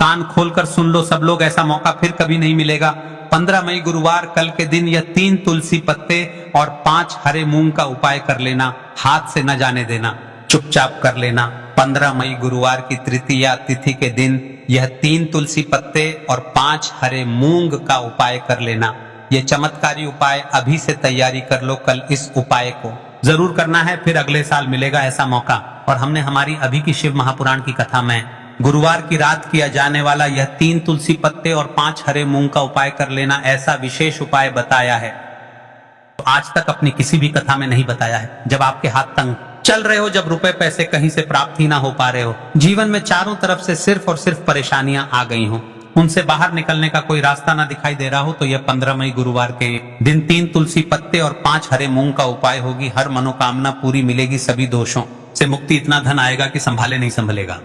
कान खोलकर सुन लो सब लोग, ऐसा मौका फिर कभी नहीं मिलेगा। 15 मई गुरुवार कल के दिन यह 3 तुलसी पत्ते और 5 हरे मूंग का उपाय कर लेना, हाथ से न जाने देना, चुपचाप कर लेना। 15 मई गुरुवार की तृतीया तिथि के दिन यह 3 तुलसी पत्ते और 5 हरे मूंग का उपाय कर लेना। यह चमत्कारी उपाय अभी से तैयारी कर लो, कल इस उपाय को जरूर करना है, फिर अगले साल मिलेगा ऐसा मौका। और हमने हमारी अभी की शिव महापुराण की कथा में गुरुवार की रात किया जाने वाला यह 3 तुलसी पत्ते और 5 हरे मूंग का उपाय कर लेना ऐसा विशेष उपाय बताया है, तो आज तक अपनी किसी भी कथा में नहीं बताया है। जब आपके हाथ तंग चल रहे हो, जब रुपए पैसे कहीं से प्राप्त ही ना हो पा रहे हो, जीवन में चारों तरफ से सिर्फ और सिर्फ परेशानियां आ गई हो, उनसे बाहर निकलने का कोई रास्ता ना दिखाई दे रहा हो, तो यह 15 मई गुरुवार के दिन 3 तुलसी पत्ते और 5 हरे मूंग का उपाय होगी। हर मनोकामना पूरी मिलेगी, सभी दोषों से मुक्ति, इतना धन आएगा कि संभाले नहीं संभलेगा।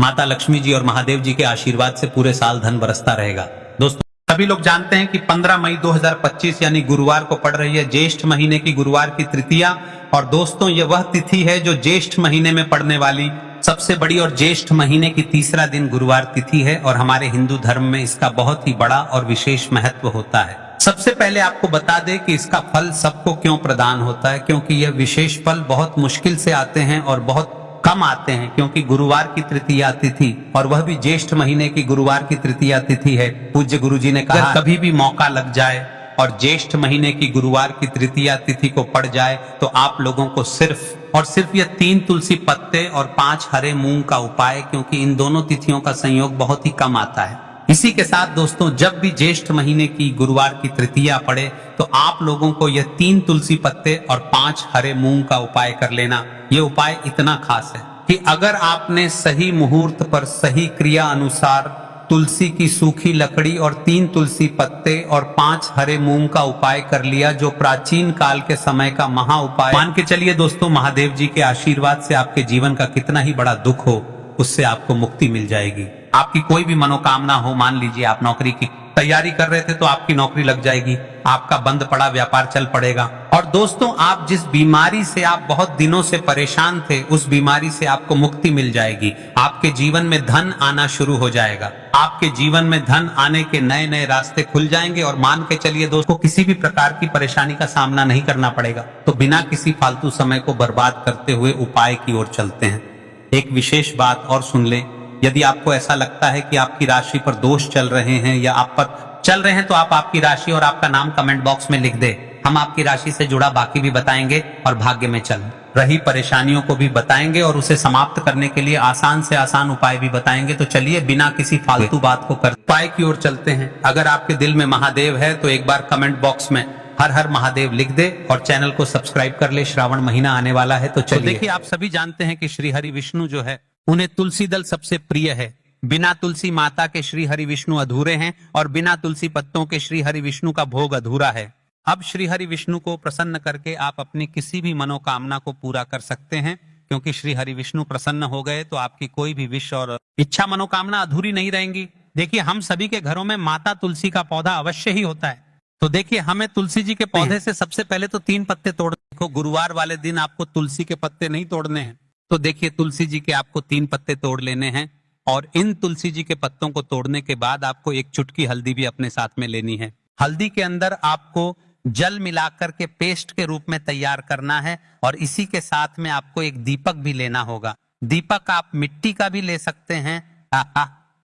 माता लक्ष्मी जी और महादेव जी के आशीर्वाद से पूरे साल धन बरसता रहेगा। दोस्तों सभी लोग जानते हैं कि 15 मई 2025 यानी गुरुवार को पड़ रही है ज्येष्ठ महीने की गुरुवार की तृतीया। और दोस्तों ये वह तिथि है जो ज्येष्ठ महीने में पड़ने वाली सबसे बड़ी और ज्येष्ठ महीने की तीसरा दिन गुरुवार तिथि है, और हमारे हिंदू धर्म में इसका बहुत ही बड़ा और विशेष महत्व होता है। सबसे पहले आपको बता दें कि इसका फल सबको क्यों प्रदान होता है, क्योंकि यह विशेष फल बहुत मुश्किल से आते हैं और बहुत कम आते हैं, क्योंकि गुरुवार की तृतीया तिथि और वह भी ज्येष्ठ महीने की गुरुवार की तृतीया तिथि है। पूज्य गुरु जी ने कहा कभी भी मौका लग जाए और ज्येष्ठ महीने की गुरुवार की तृतीया तिथि को पड़ जाए तो आप लोगों को सिर्फ और सिर्फ यह 3 तुलसी पत्ते और 5 हरे मूंग का उपाय, क्योंकि इन दोनों तिथियों का संयोग बहुत ही कम आता है। इसी के साथ दोस्तों जब भी ज्येष्ठ महीने की गुरुवार की तृतीया पड़े तो आप लोगों को यह 3 तुलसी पत्ते और 5 हरे मूंग का उपाय कर लेना। यह उपाय इतना खास है कि अगर आपने सही मुहूर्त पर सही क्रिया अनुसार तुलसी की सूखी लकड़ी और 3 तुलसी पत्ते और 5 हरे मूंग का उपाय कर लिया, जो प्राचीन काल के समय का महा उपाय, मान के चलिए दोस्तों महादेव जी के आशीर्वाद से आपके जीवन का कितना ही बड़ा दुख हो उससे आपको मुक्ति मिल जाएगी। आपकी कोई भी मनोकामना हो, मान लीजिए आप नौकरी की तैयारी कर रहे थे तो आपकी नौकरी लग जाएगी, आपका बंद पड़ा व्यापार चल पड़ेगा। और दोस्तों आप जिस बीमारी से आप बहुत दिनों से परेशान थे उस बीमारी से आपको मुक्ति मिल जाएगी। आपके जीवन में धन आना शुरू हो जाएगा, आपके जीवन में धन आने के नए नए रास्ते खुल जाएंगे। और मान के चलिए दोस्तों किसी भी प्रकार की परेशानी का सामना नहीं करना पड़ेगा। तो बिना किसी फालतू समय को बर्बाद करते हुए उपाय की ओर चलते हैं। एक विशेष बात और सुन ले, यदि आपको ऐसा लगता है कि आपकी राशि पर दोष चल रहे हैं या आप पर चल रहे हैं तो आप आपकी राशि और आपका नाम कमेंट बॉक्स में लिख दे। हम आपकी राशि से जुड़ा बाकी भी बताएंगे और भाग्य में चल रही परेशानियों को भी बताएंगे और उसे समाप्त करने के लिए आसान से आसान उपाय भी बताएंगे। तो चलिए बिना किसी फालतू बात को कर उपाय की ओर चलते हैं। अगर आपके दिल में महादेव है तो एक बार कमेंट बॉक्स में हर हर महादेव लिख दे और चैनल को सब्सक्राइब कर ले। श्रावण महीना आने वाला है तो चलिए। देखिए आप सभी जानते हैं कि श्री हरि विष्णु जो है उन्हें तुलसी दल सबसे प्रिय है। बिना तुलसी माता के श्री हरि विष्णु अधूरे हैं और बिना तुलसी पत्तों के श्री हरि विष्णु का भोग अधूरा है। अब श्री हरि विष्णु को प्रसन्न करके आप अपनी किसी भी मनोकामना को पूरा कर सकते हैं, क्योंकि श्री हरि विष्णु प्रसन्न हो गए तो आपकी कोई भी विश और इच्छा मनोकामना अधूरी नहीं रहेंगी। देखिए हम सभी के घरों में माता तुलसी का पौधा अवश्य ही होता है। तो देखिए हमें तुलसी जी के पौधे से सबसे पहले तो 3 पत्ते तोड़, देखो गुरुवार वाले दिन आपको तुलसी के पत्ते नहीं तोड़ने हैं। तो देखिए तुलसी जी के आपको 3 पत्ते तोड़ लेने हैं और इन तुलसी जी के पत्तों को तोड़ने के बाद आपको एक चुटकी हल्दी भी अपने साथ में लेनी है। हल्दी के अंदर आपको जल मिलाकर के पेस्ट के रूप में तैयार करना है और इसी के साथ में आपको एक दीपक भी लेना होगा। दीपक आप मिट्टी का भी ले सकते हैं,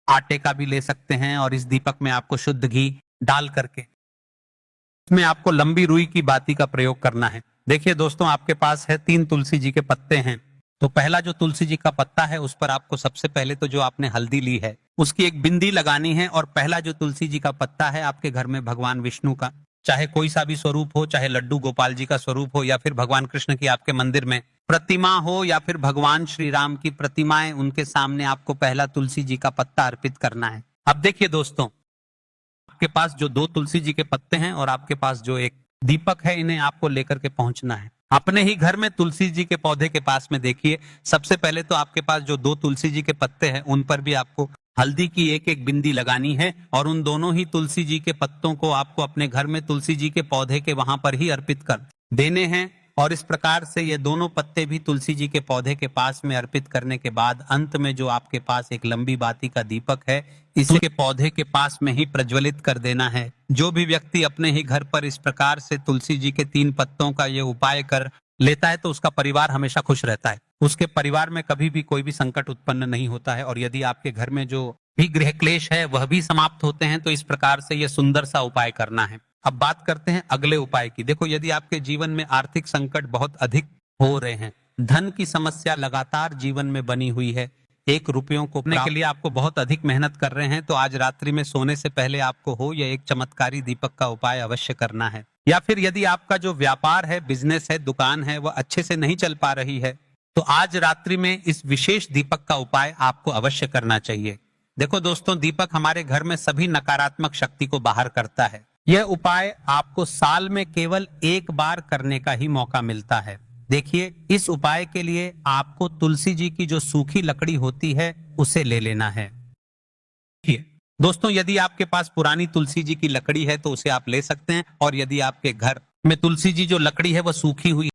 आटे का भी ले सकते हैं और इस दीपक में आपको शुद्ध घी डाल करके इसमें आपको लंबी रुई की बाती का प्रयोग करना है। देखिए दोस्तों आपके पास है 3 तुलसी जी के पत्ते हैं, तो पहला जो तुलसी जी का पत्ता है उस पर आपको सबसे पहले तो जो आपने हल्दी ली है उसकी एक बिंदी लगानी है। और पहला जो तुलसी जी का पत्ता है आपके घर में भगवान विष्णु का चाहे कोई सा भी स्वरूप हो, चाहे लड्डू गोपाल जी का स्वरूप हो या फिर भगवान कृष्ण की आपके मंदिर में प्रतिमा हो या फिर भगवान श्री राम की प्रतिमाएं, उनके सामने आपको पहला तुलसी जी का पत्ता अर्पित करना है। अब देखिए दोस्तों आपके पास जो 2 तुलसी जी के पत्ते हैं और आपके पास जो एक दीपक है, इन्हें आपको लेकर के पहुंचना है अपने ही घर में तुलसी जी के पौधे के पास में। देखिए सबसे पहले तो आपके पास जो 2 तुलसी जी के पत्ते हैं उन पर भी आपको हल्दी की एक एक बिंदी लगानी है और उन दोनों ही तुलसी जी के पत्तों को आपको अपने घर में तुलसी जी के पौधे के वहां पर ही अर्पित कर देने हैं। और इस प्रकार से ये दोनों पत्ते भी तुलसी जी के पौधे के पास में अर्पित करने के बाद अंत में जो आपके पास एक लंबी बाती का दीपक है, इसे के पौधे के पास में ही प्रज्वलित कर देना है। जो भी व्यक्ति अपने ही घर पर इस प्रकार से तुलसी जी के 3 पत्तों का ये उपाय कर लेता है तो उसका परिवार हमेशा खुश रहता है, उसके परिवार में कभी भी कोई भी संकट उत्पन्न नहीं होता है, और यदि आपके घर में जो भी गृह क्लेश है वह भी समाप्त होते हैं। तो इस प्रकार से यह सुंदर सा उपाय करना है। अब बात करते हैं अगले उपाय की। देखो, यदि आपके जीवन में आर्थिक संकट बहुत अधिक हो रहे हैं, धन की समस्या लगातार जीवन में बनी हुई है, 1 रुपयों को पाने के लिए आपको बहुत अधिक मेहनत कर रहे हैं, तो आज रात्रि में सोने से पहले आपको हो यह एक चमत्कारी दीपक का उपाय अवश्य करना है। या फिर यदि आपका जो व्यापार है, बिजनेस है, दुकान है, वह अच्छे से नहीं चल पा रही है, तो आज रात्रि में इस विशेष दीपक का उपाय आपको अवश्य करना चाहिए। देखो दोस्तों, दीपक हमारे घर में सभी नकारात्मक शक्ति को बाहर करता है। यह उपाय आपको साल में केवल 1 बार करने का ही मौका मिलता है। देखिए, इस उपाय के लिए आपको तुलसी जी की जो सूखी लकड़ी होती है उसे ले लेना है। देखिए दोस्तों, यदि आपके पास पुरानी तुलसी जी की लकड़ी है तो उसे आप ले सकते हैं, और यदि आपके घर में तुलसी जी जो लकड़ी है वह सूखी हुई